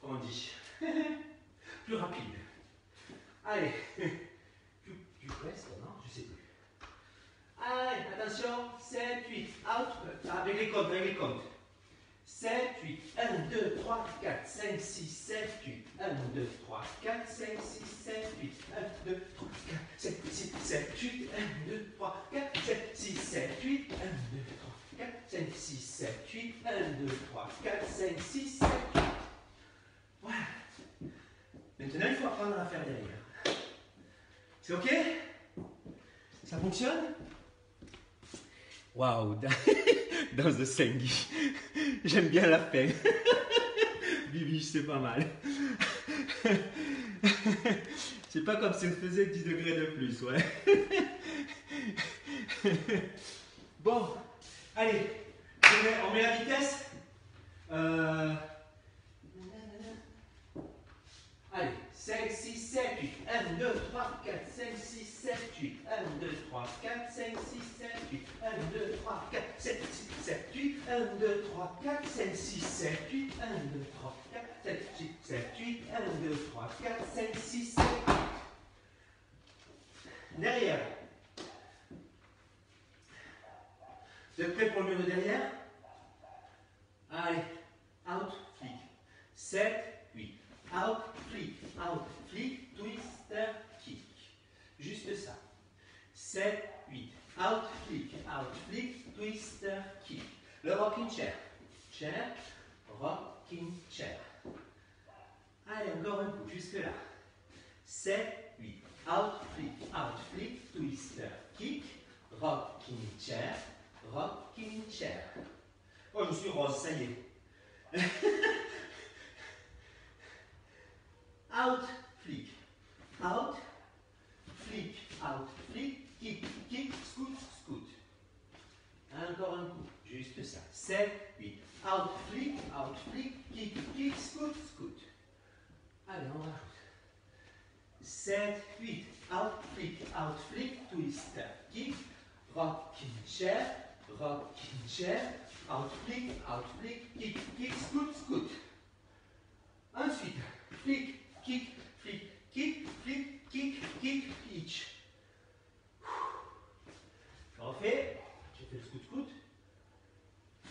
comment on dit, plus rapide. Allez, più presto, non? Je sais plus. Allez, attention, 7, 8, out, avec les comptes. 7, 8, 1, 2, 3, 4, 5, 6, 7, 8, 1, 2, 3, 4, 5, 6, 7, 8, 1, 2, 3, 4, 5, 6, 7, 8, 1, 2, 3, 4, 5, 6, 7, 8, 1, 2, 3, 4, 5, 6, 7, 8, 1, 2, 3, 4, 5, 6, 7, 8. Voilà. Maintenant, il faut apprendre à faire derrière. C'est OK? Ça fonctionne? Waouh, danse de Sengi. J'aime bien la fin. Bibi, c'est pas mal. C'est pas comme si on faisait 10 degrés de plus, ouais. Bon, allez, on met la vitesse. Allez, 5, 6, 7, 8, 1, 2, 3, 4, 5, 6, 7, 8, 1, 2, 3, 4, 5, 6, 7, 8, 1, 2, 3, 4, 5, 6, 7, 8, 1, 2, 3, 4, 5, 6, 7, 8, 1, 2, 3, 4, 5, 6, 7, 8, 1, 2, 3, 4, 5, 6, 7, 8. Derrière. Vous êtes prêts pour le mur de derrière? Allez, out, flick. 7, 8. Out, flick, twister, kick. Juste ça. 7, 8. Out, flick, twister, kick. Le rocking chair. Rocking chair. Allez, encore un coup, jusque là. 7, 8. Out, flick, twister, kick. Rocking chair. Oh, je suis rose, ça y est. Out, flick, kick, scoot. Encore un coup, juste ça. 7, 8. Out, flick, kick, scoot. Allez, on rajoute. 7, 8. Out, flick, twister, kick, rocking chair, out, flick, kick, scoot. Ensuite, flick, kick, pitch. Je refais. J'ai fait le scoot.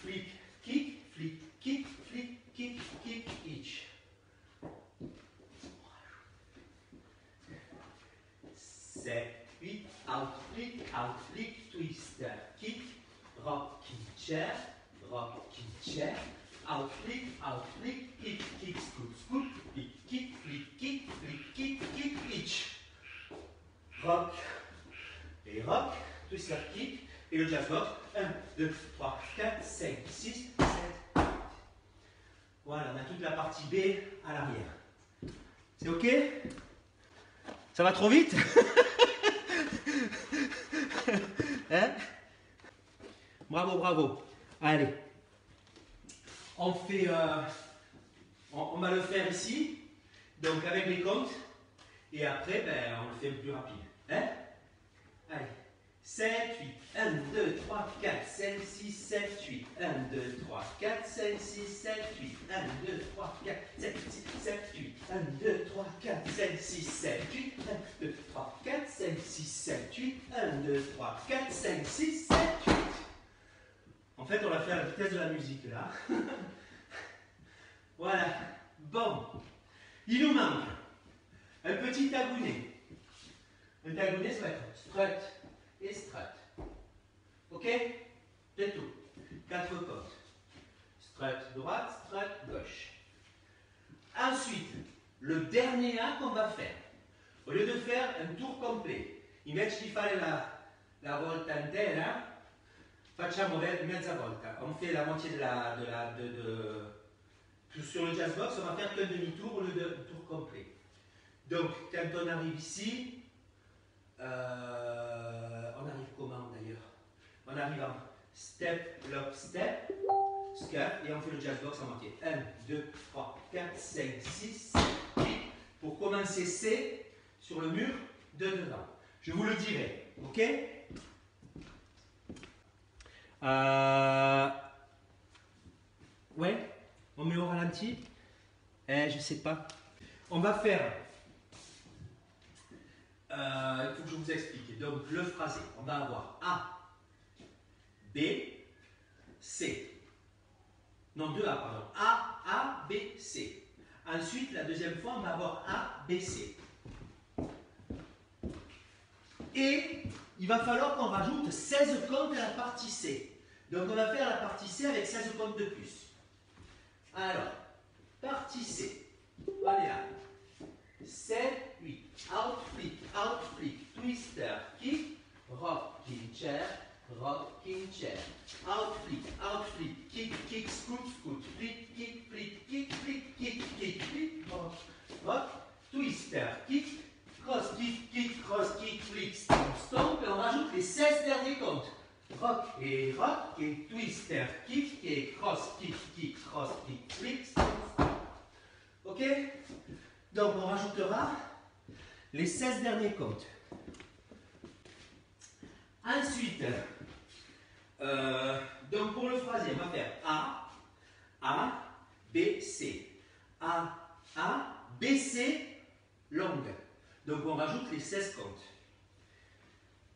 Flick, kick, pitch. 7, 8, out, flick, twister, kick, rocking chair, out, flick, kick, scoot, kick, pitch. Rock, twister, kick, et le jazz box. 1, 2, 3, 4, 5, 6, 7, 8. Voilà, on a toute la partie B à l'arrière. C'est OK? Ça va trop vite? Hein? Bravo. Allez. On fait... on va le faire ici. Donc avec les comptes. Et après, ben, on le fait plus rapide. Hein? Allez. 7, 8. 1, 2, 3, 4, 5, 6, 7, 8. 1, 2, 3, 4, 5, 6, 7, 8. 1, 2, 3, 4, 5, 6, 7, 8. 1, 2, 3, 4, 5, 6, 7, 8. 1, 2, 3, 4, 5, 6, 7, 8. 1, 2, 3, 4, 5, 6, 7, 8. En fait, on va faire la vitesse de la musique là. Voilà. Bon. Il nous manque un petit tagounet. Un tagounet, ça va être strut et strut. OK? C'est tout. 4 côtes. Strut droite, strut gauche. Ensuite, le dernier A qu'on va faire, au lieu de faire un tour complet invece di fare la volta intera, facciamo mezza volta. On fait la moitié sur le jazz box, on va faire qu'un demi-tour au lieu de tour complet. Donc, quand on arrive ici, on arrive comment d'ailleurs? On arrive en step, lock, step, scuff, et on fait le jazz box en moitié. 1, 2, 3, 4, 5, 6, 7, 8. Pour commencer C sur le mur de devant. Je vous le dirai, ok? Ouais, on met au ralenti. Je sais pas. On va faire. Il faut que je vous explique. Donc le phrasé, on va avoir A, B, C. Non, 2A, pardon. A, B, C. Ensuite, la deuxième fois, on va avoir A, B, C. Et il va falloir qu'on rajoute 16 comptes à la partie C. Donc on va faire la partie C avec 16 comptes de plus. Alors, partie C. On est là. 7, 8. Out flick, twister, kick, rocking chair, out flick, kick, scoot, flick, kick, rock, twister, kick, cross kick, flick, stomp, et on rajoute les 16 derniers comptes. Rock, et twister, kick, et cross kick, flick, stomp. Ok? Donc on rajoutera les 16 derniers comptes. Ensuite, donc pour le phrasé, on va faire A, B, C. A, B, C, longue. Donc on rajoute les 16 comptes.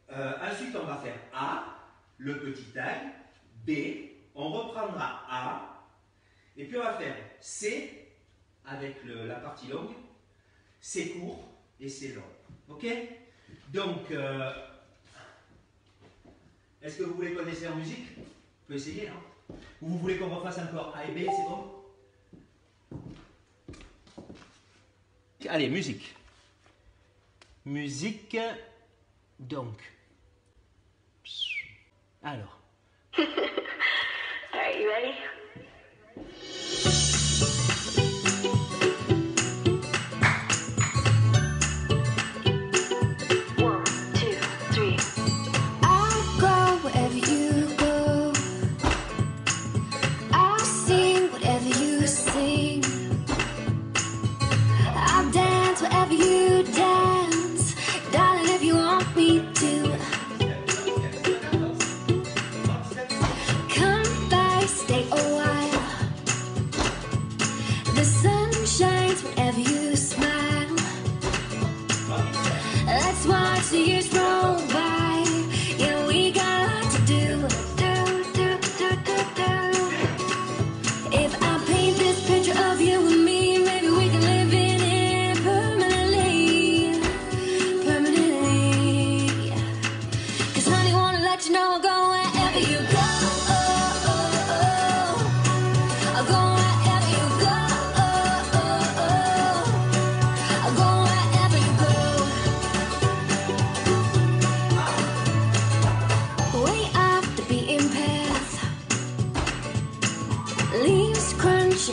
Ensuite, on va faire A, le petit tag, B, on reprendra A, et puis on va faire C avec la partie longue, C court et C long. Ok? Donc, est-ce que vous voulez connaître en musique? Vous pouvez essayer, hein? Ou vous voulez qu'on refasse encore A et B, c'est bon? Allez, musique. Musique, donc. Alors. Are you ready?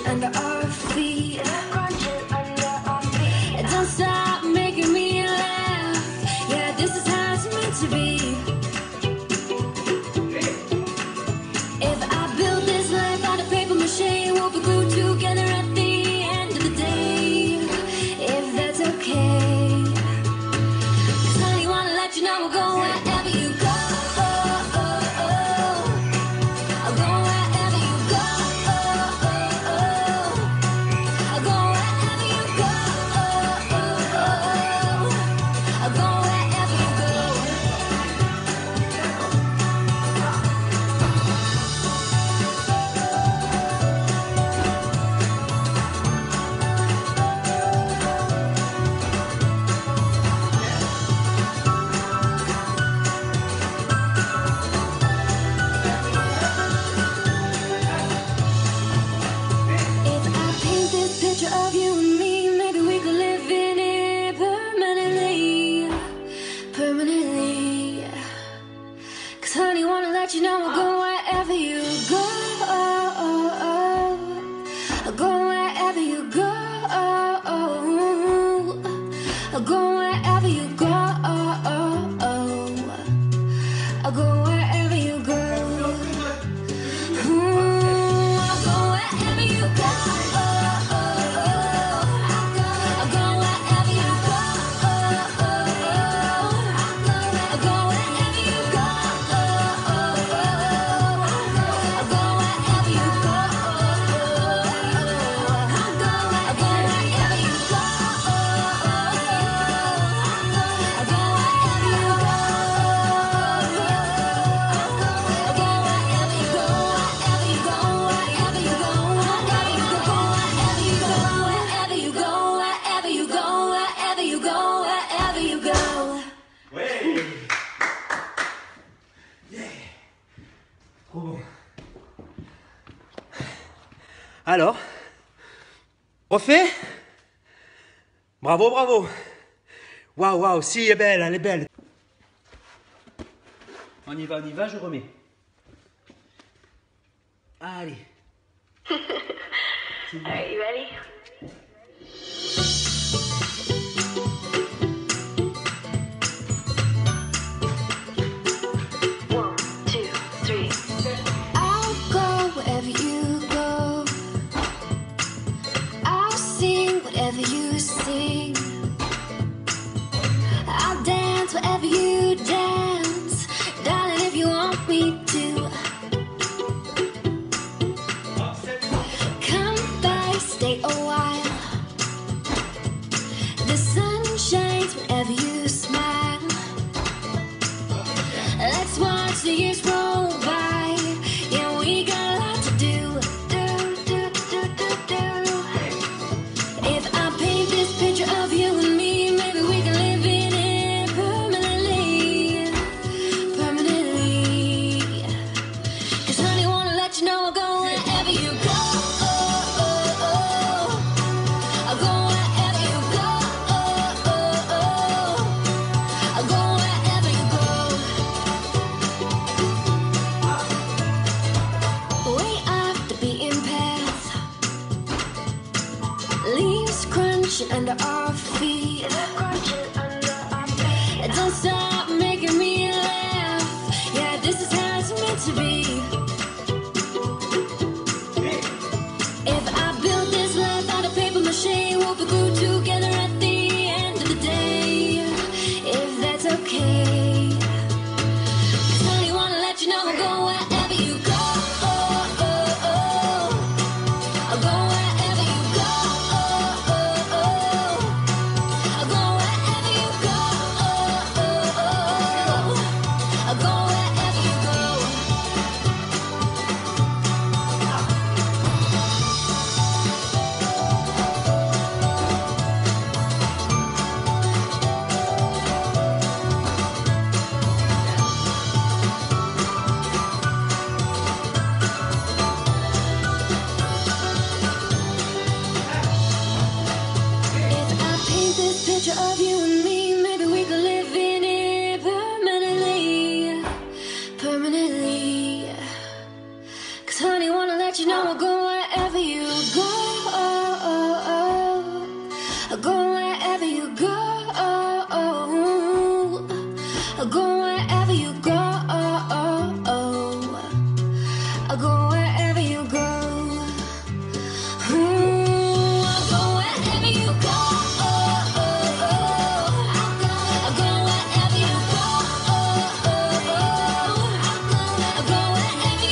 Under our feet, don't stop making me laugh. Yeah, this is how it's meant to be. 'Cause honey, wanna let you know I'll go wherever you go. I'll go wherever you go. I'll go wherever you go. I'll go wherever you go. I'll go wherever you go. I'll go wherever you go. I'll go wherever you go. I'll go wherever you go. I'll go wherever you go. Ouais. Yeah. Trop bon. Alors, refait? Bravo, bravo. Waouh, waouh, si, elle est belle, elle est belle. On y va, je remets. Allez. Are you ready? One, two, three. I'll go wherever you go. I'll sing whatever you sing. I'll dance wherever you dance. Darling, if you want me to. Come by, stay a while. The sun shines whenever you smile. Let's watch the years roll by. Yeah, we got a lot to do. If I paint this picture of you and me, maybe we can live in it permanently. Permanently. 'Cause honey, wanna let you know I'll go wherever you go. I'll go wherever you go. I'll go wherever you go. Way off the beaten path. Leaves crunching under our feet. Don't stop making me laugh. Yeah, this is how it's meant to be. If I build this life out of paper mache, we'll be glued together at the end of the day. If that's okay. 'Cause honey, wanna let you know I'll go wherever you go. I'll go wherever you go. I'll go wherever you go. I'll go wherever you go. If I paint this picture of you and me, maybe we could live in it permanently. Permanently. 'Cause honey, wanna let you know I'll go wherever you go. I'll go wherever you go. I'll go wherever you go. I'll go wherever you go. I'll go wherever you go. I'll go wherever you go. I'll go wherever you go. I'll go wherever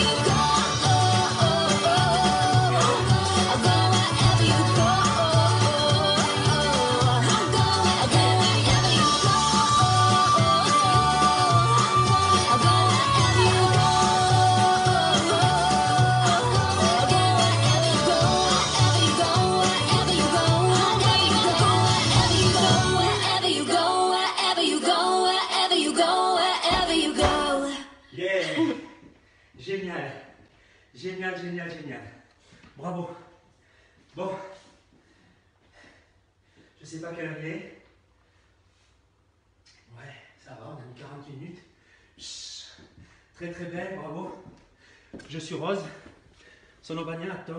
you go. I'll go wherever you go. I'll go wherever you go. Yeah. Génial. Génial, génial, génial. Bravo. Bon. Je sais pas quelle heure il est. Ouais, ça va, on a mis 40 minutes. Chut. Très très belle, bravo. Je suis Rose. Sono bagnato.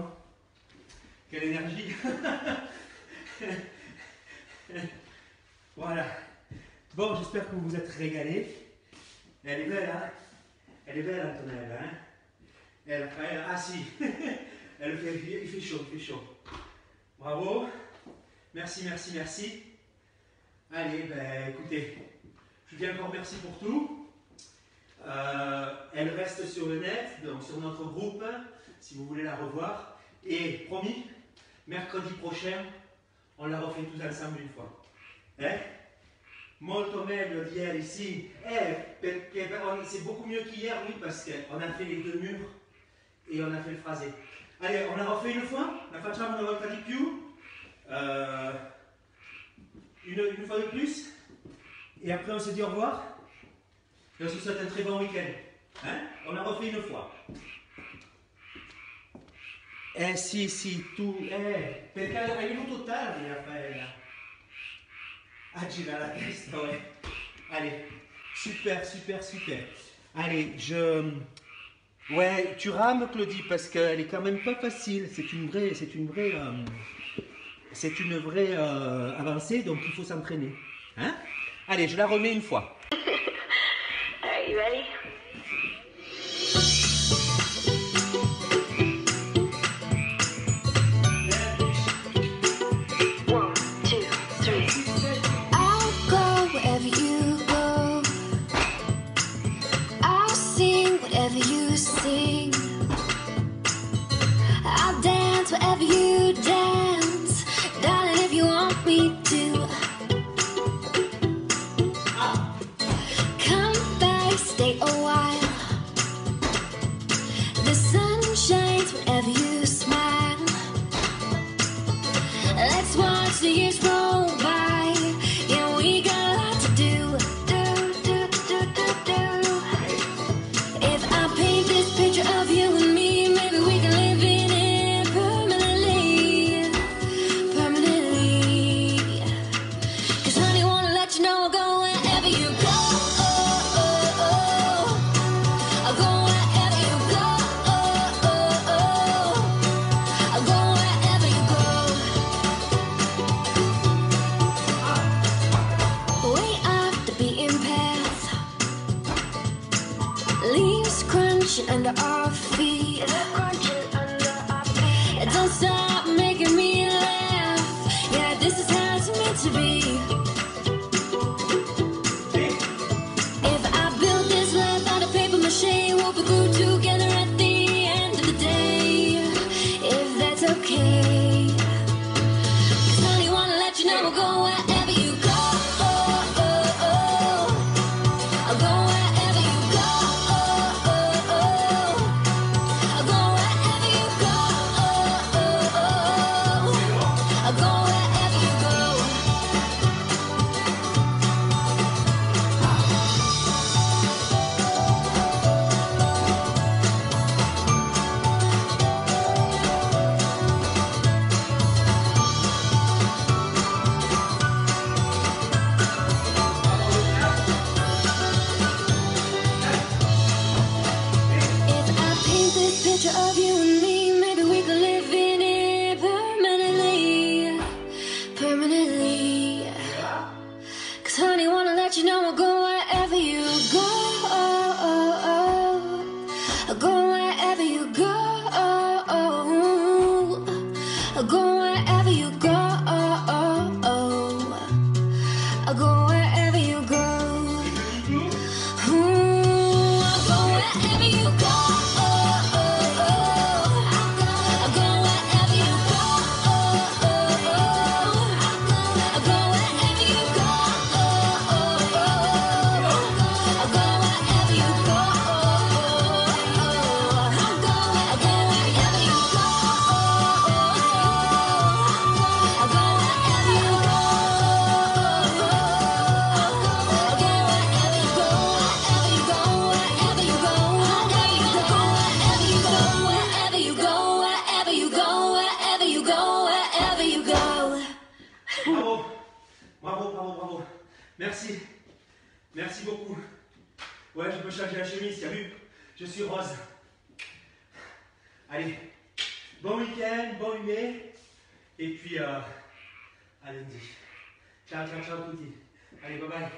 Quelle énergie. Voilà. Bon, j'espère que vous vous êtes régalés. Elle est belle, hein? Elle est belle, Antonella, hein? Ah si. Il fait chaud, il fait chaud. Bravo. Merci, merci, merci. Allez, ben écoutez, je vous dis encore merci pour tout. Elle reste sur le net, donc sur notre groupe, si vous voulez la revoir. Et promis, mercredi prochain, on la refait tous ensemble une fois. Hein? Molto meglio di ieri, sì. C'est beaucoup mieux qu'hier, oui, parce qu'on a fait les deux murs et on a fait le phrasé. Allez, on la refait une fois, la facciamo una volta di più. Une fois de plus. Et après, on se dit au revoir. Et on se souhaite un très bon week-end. Hein? On la refait une fois. Sì, sì, tu. Perché è venuto tardi, Raffaella. Ah, gira la testa, ouais. Allez, super, super, super. Allez, Ouais, tu rames, Claudie, parce qu'elle est quand même pas facile. C'est une vraie avancée, donc il faut s'entraîner. Hein? Allez, je la remets une fois. Are you ready? One, two, three. I'll go wherever you go. I'll sing whatever you sing. I'll dance wherever you dance. Darling, if you want me to. Come back, stay a while. The sun shines whenever you smile. Let's watch the years roll by. Yeah, we got a lot to do. If I paint this picture of you and me, maybe we can live in it permanently. Permanently. 'Cause honey, wanna let you know I'll go wherever you go. I'll go wherever you go. I'll go wherever you go. Way off the beaten path. Leaves crunching under our feet. Don't stop making me laugh. Yeah, this is how it's meant to be. If I built this life out of paper mache, we'll be glued together at the end of the day. If that's okay. 'Cause honey, wanna let you know we'll go wherever you go. I'll go wherever you go. I'll go wherever you go. I'll go wherever you go. If I paint this picture of you and me, maybe we could live in it permanently. Permanently. 'Cause honey, wanna let you know I'll go wherever you go. I'll go wherever you go. I'll go wherever you go. I'll go wherever you go. I'll go wherever you go. I'll go wherever you go. I'll go wherever you go. I'll go wherever you go. I'll go wherever you go. I'll go wherever you go. Bravo, bravo, bravo, bravo. Merci, merci beaucoup. Ouais, je peux changer la chemise, t'as vu? Je suis Rose. Allez, bon week-end, bon humé. Et puis, à lundi. Ciao, ciao, ciao, tutti. Allez, bye bye.